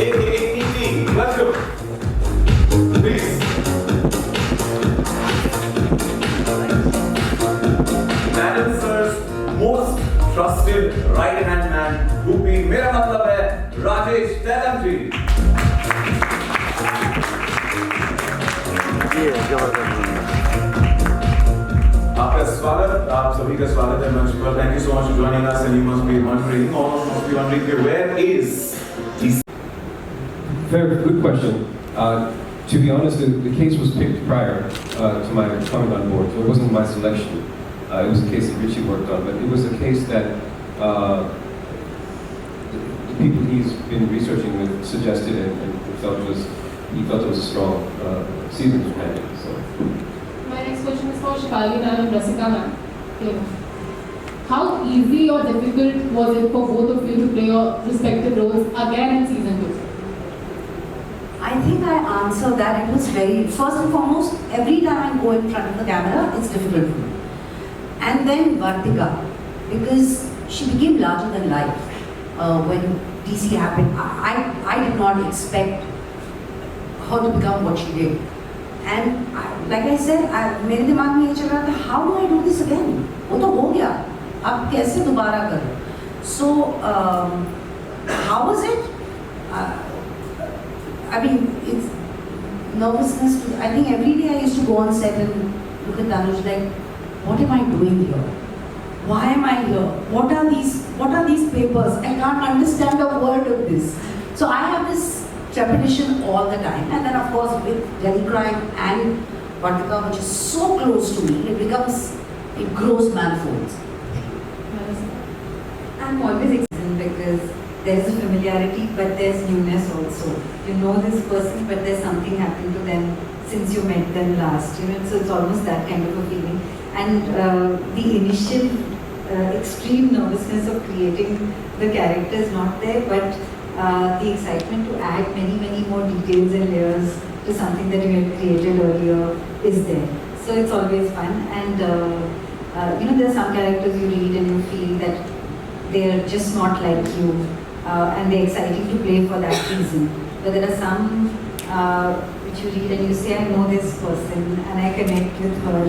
aka PT. Welcome. Please. Madam Sir's most trusted right-hand man, Goopy. मेरा मतलब है Rajesh Tailang जी. आपका स्वागत, आप सभी का स्वागत है मंच पर. Thank you so much for joining us, and you must be wondering, where is DCP? Very good question. To be honest, the case was picked prior to my coming on board, so it wasn't my selection. It was a case that Richie worked on, but it was a case that the people he's been researching with suggested and felt he felt it was a strong season companion. So. My next question is for Shefali and Rasika ma'am. How easy or difficult was it for both of you to play your respective roles again in season 2? I think I answered that. It was very, first and foremost, every time I go in front of the camera, it's difficult for me. And then Vartika, because she became larger than life when DC happened. I did not expect her to become what she did. And like I said, मेरे दिमाग में ये चल रहा था, how do I do this again? वो तो हो गया, अब कैसे दोबारा करूँ? So how was it? I mean, it's nervousness. I think every day I used to go on set and look at Tanuj like, what am I doing here? Why am I here? What are these papers? I can't understand a word of this. So I have this trepidation all the time. And then of course with Delhi Crime and Vartika, which is so close to me, it grows manifolds. I'm always excited because there's a familiarity, but there's newness also. You know this person, but there's something happened to them since you met them last. So it's almost that kind of a feeling. And the initial extreme nervousness of creating the character is not there, but the excitement to add many more details and layers to something that you had created earlier is there. So it's always fun. And there are some characters you read and you feel that they're just not like you, and they're exciting to play for that reason. But there are some which you read and you say, I know this person and I connect with her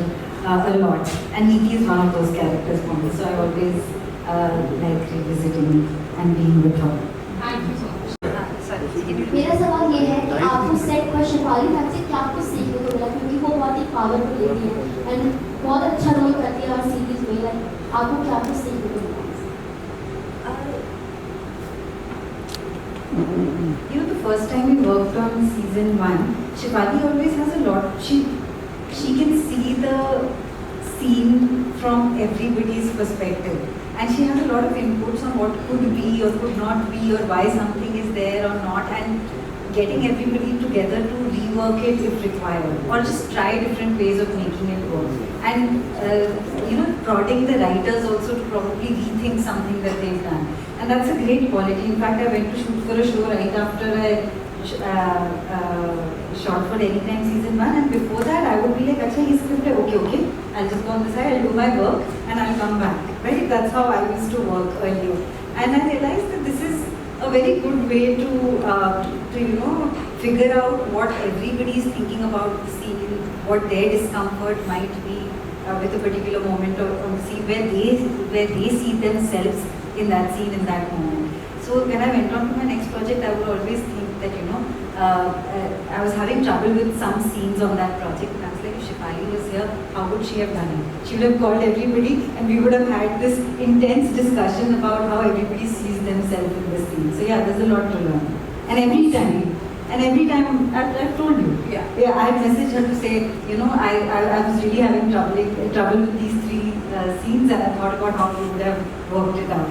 a lot. And Niti is one of those characters for me. So I always like revisiting and being with her. Thank you so much. मेरा सवाल ये है कि आपको set पर Shefali ma'am से क्या कुछ सीखने को मिला, क्योंकि वो बहुत ही पावरफुल लेडी है एंड बहुत अच्छा रोल करती है हर सीरीज में. आपको क्या कुछ सीखने को मिला? The first time we worked on season 1, Shefali always has a lot. She can see the scene from everybody's perspective, and she has a lot of inputs on what could be or could not be, or why something is there or not, and getting everybody together to rework it if required, or just try different ways of making it work. And prodding the writers also to probably rethink something that they've done. And that's a great quality. In fact, I went to shoot for a show right after I shot for Delhi Crime season 1, and before that I would be like, Acha, he scripted, okay, I'll just go on the side, I'll do my work and I'll come back. Right? That's how I used to work earlier. And I realized that this is a very good way to figure out what everybody is thinking about the scene, what their discomfort might be with a particular moment of the scene, where they see themselves in that scene, in that moment. So when I went on to my next project, I would always think that, I was having trouble with some scenes on that project, and I was like, if Shefali was here, how would she have done it? She would have called everybody and we would have had this intense discussion about how everybody sees themselves in the scene. So yeah, there's a lot to learn. And every time, I've told you, I had messaged her to say, I was really having trouble with these 3 scenes, and I thought about how we would have worked it out.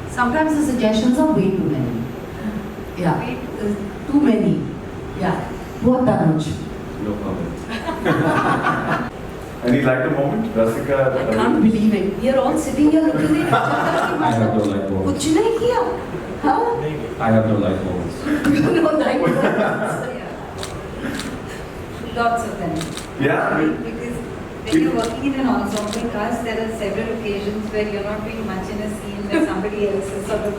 Sometimes the suggestions are way too many. Yeah, too many. Yeah, what Tanuj? No comment. Any lighter moment, Rasika? I can't believe it. We are all sitting here looking at each other. I have no light moments. कुछ नहीं किया, हाँ? I have no light moments. No light moments. Lots of them. Yeah. Because when you're working in an ensemble cast, there are several occasions where you're not doing much in a scene, where somebody else is sort of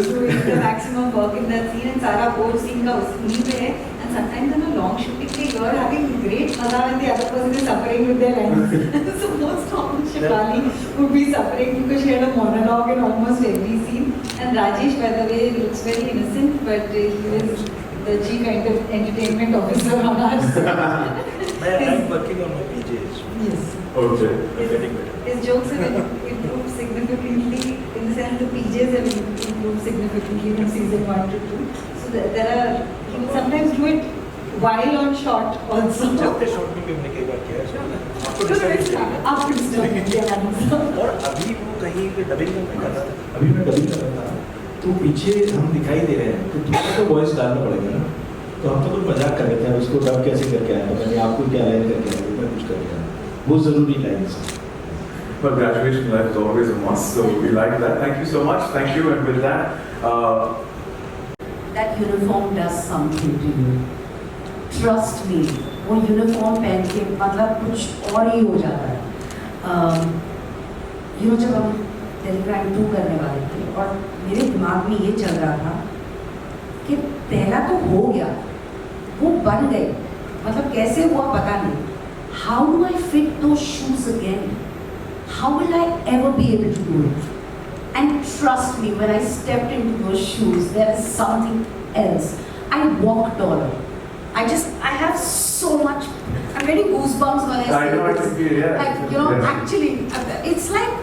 doing the maximum work in that scene, and Sara whole scene ka usi pe hai. And sometimes in a long shooting day, you're having great maza and the other person is suffering with their lines. So most often Shefali would be suffering because she had a monologue in almost every scene. And Rajesh, by the way, looks very innocent, but he is the G kind of entertainment officer on us. I'm working on my PJs. Yes. Okay. I'm getting better. His jokes have improved significantly, in the sense the PJs have improved significantly from season 1 to 2. So there are, he will sometimes do it while on shot also. जब तक shot में भी हमने कई बार किया है आपको So decide it's किया up to stuff. और अभी वो कहीं पे डबिंग में कर रहा था अभी मैं डबिंग कर रहा था तो पीछे हम दिखाई दे रहे हैं तो थोड़ा तो वॉइस डालना पड़ेगा ना तो हम तो कुछ मजाक कर रहे थे उसको डब कैसे करके आया पता नहीं आपको क्या लाइन करके आया मैं कुछ कर गया वो ज़रूरी लाइन है But graduation life is always a must, so we like that. Thank you so much. Thank you, and with that, That uniform does something to you. Trust me, वो uniform पहन के मतलब कुछ और ही हो जाता है. जब हम टेलीग्राम 2 करने वाले थे और मेरे दिमाग में ये चल रहा था कि पहला तो हो गया, वो बन गई, मतलब कैसे हुआ पता नहीं. How do I fit those shoes again? How will I ever be able to do it? And trust me, when I stepped into those shoes, there is something else. I walk taller. I have so much, I'm getting goosebumps when I say I know this. it's weird, yeah. Like, Yes. actually, it's like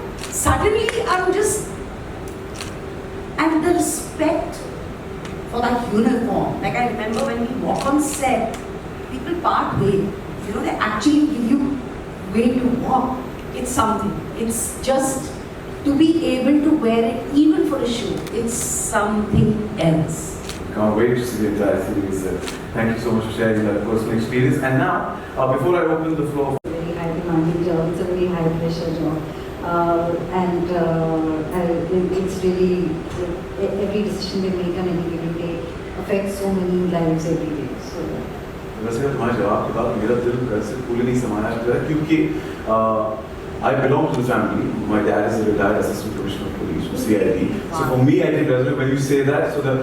suddenly I'm just, and the respect for that uniform. Like I remember when we walk on set, people part way. They actually give you way to walk. It's something. It's just to be able to wear it even for a shoot. It's something else. can't wait to see the entire series. Thank you so much for sharing that personal experience. And now, before I open the floor, Very high demanding job, it's a very high pressure job. It's really, every decision they make on any given day affects so many lives every day. So, वैसे तुम्हारे जवाब के बाद मेरा दिल घर से फूल नहीं समाया हुआ है क्योंकि I belong to the family. My dad is a retired assistant commissioner of police from CID. So for me, I think when you say that, so the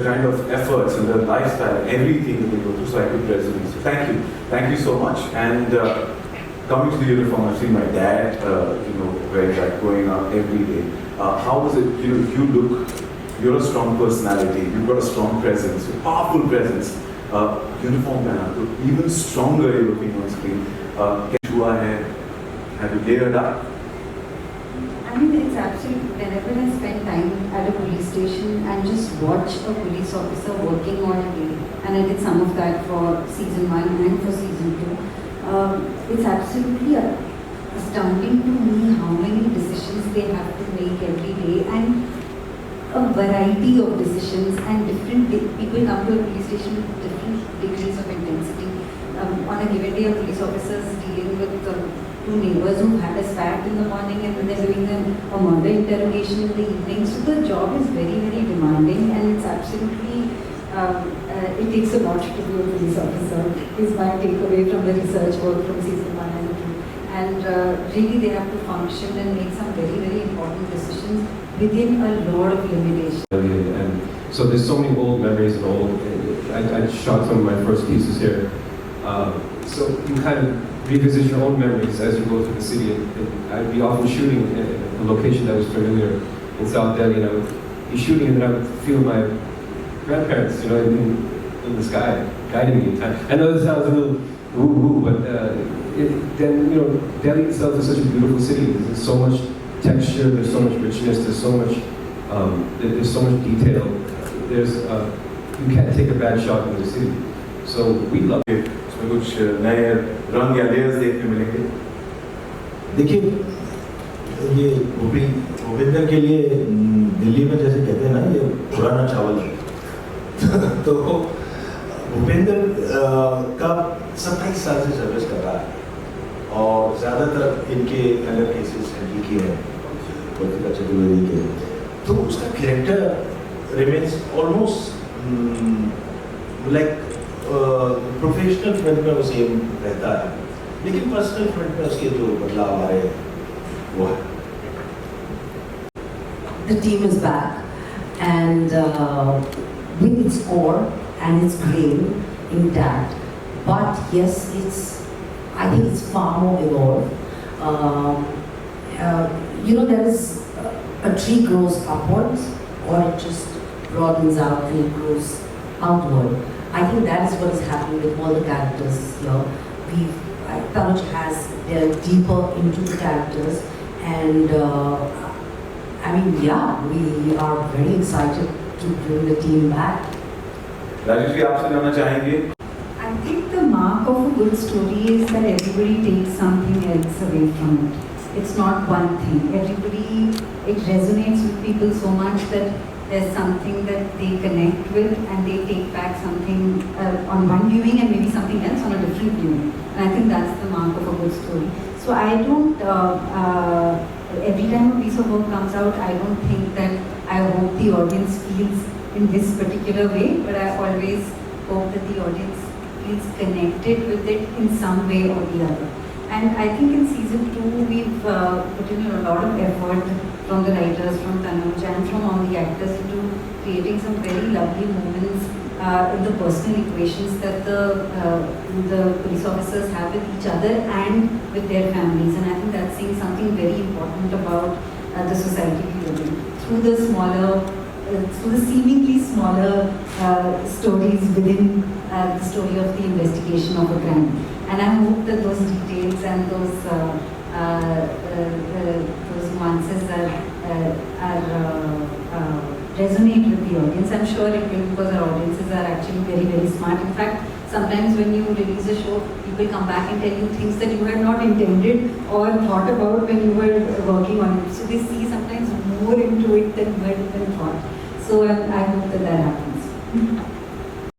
kind of efforts and the lifestyle, everything that they go through, so I could resonate. So thank you so much. And coming to the uniform, I've seen my dad, wearing that, going out every day. How was it? If you look, you're a strong personality. You've got a strong presence, a powerful presence. Uniform pehna, so even stronger you're looking on screen. क्या हुआ है? Have you layered up? I mean, it's absolutely, whenever I spend time at a police station and just watch a police officer working all day, and I did some of that for season 1 and for season 2, it's absolutely astounding to me how many decisions they have to make every day, and a variety of decisions, and different people come to a police station with different degrees of intensity. On a given day, a police officer is dealing with 2 neighbors who had a spat in the morning, and then they're doing a murder interrogation in the evening. So the job is very, very demanding, and it's absolutely, it takes a lot to be a police officer, is my takeaway from the research work from season 1 and 2. And really they have to function and make some very, very important decisions within a lot of limitations. And so there's so many old memories and I shot some of my first pieces here. So you kind of revisit your own memories as you go through the city. And I'd be often shooting at a location that was familiar in South Delhi, and I would be shooting and then I would feel my grandparents, in the sky, guiding me. I know this sounds a little woo-woo, but Delhi itself is such a beautiful city. There's so much texture, there's so much richness, there's so much detail. You can't take a bad shot in the city. So we love it. इसमें कुछ नए रंग या layers देखने मिलेंगे. देखिए ये भूपेंद्र के लिए दिल्ली में जैसे कहते हैं ना ये पुराना चावल है तो भूपेंद्र का 27 साल से सर्विस कर रहा है और ज़्यादातर इनके अलग केसेस हैंडल किए हैं वर्तिका चतुर्वेदी के, तो उसका character remains almost like professional film में वो सेम रहता है. लेकिन पर्सनल फ्रंट पे उसके जो बदलाव आ रहे हैं वो है। The team is back and with its core and its grain intact. But yes, I think it's far more evolved. There is a tree grows upwards or it just broadens out and it grows outward. I think that is what is happening with all the characters here. Tanuj has delved deeper into the characters and we are very excited to bring the team back. Rajesh ji आपसे जानना चाहेंगे? I think the mark of a good story is that everybody takes something else away from it. It's not one thing. It resonates with people so much that there's something that they connect with and they take back something on one viewing and maybe something else on a different viewing. And I think that's the mark of a good story. So I don't, every time a piece of work comes out, I don't think that I hope the audience feels in this particular way, but I always hope that the audience feels connected with it in some way or the other. And I think in season 2, we've put in a lot of effort from the writers, from Tanuj and from all the actors into creating some very lovely moments in the personal equations that the police officers have with each other and with their families. And I think that's saying something very important about the society we live in. Through the seemingly smaller stories within the story of the investigation of a crime. And I hope that those details and those nuances resonate with the audience. I'm sure it will, because our audiences are actually very, very smart. In fact, sometimes when you release a show, people come back and tell you things that you had not intended or thought about when you were working on it. So they see sometimes more into it than you had even thought. So I hope that happens.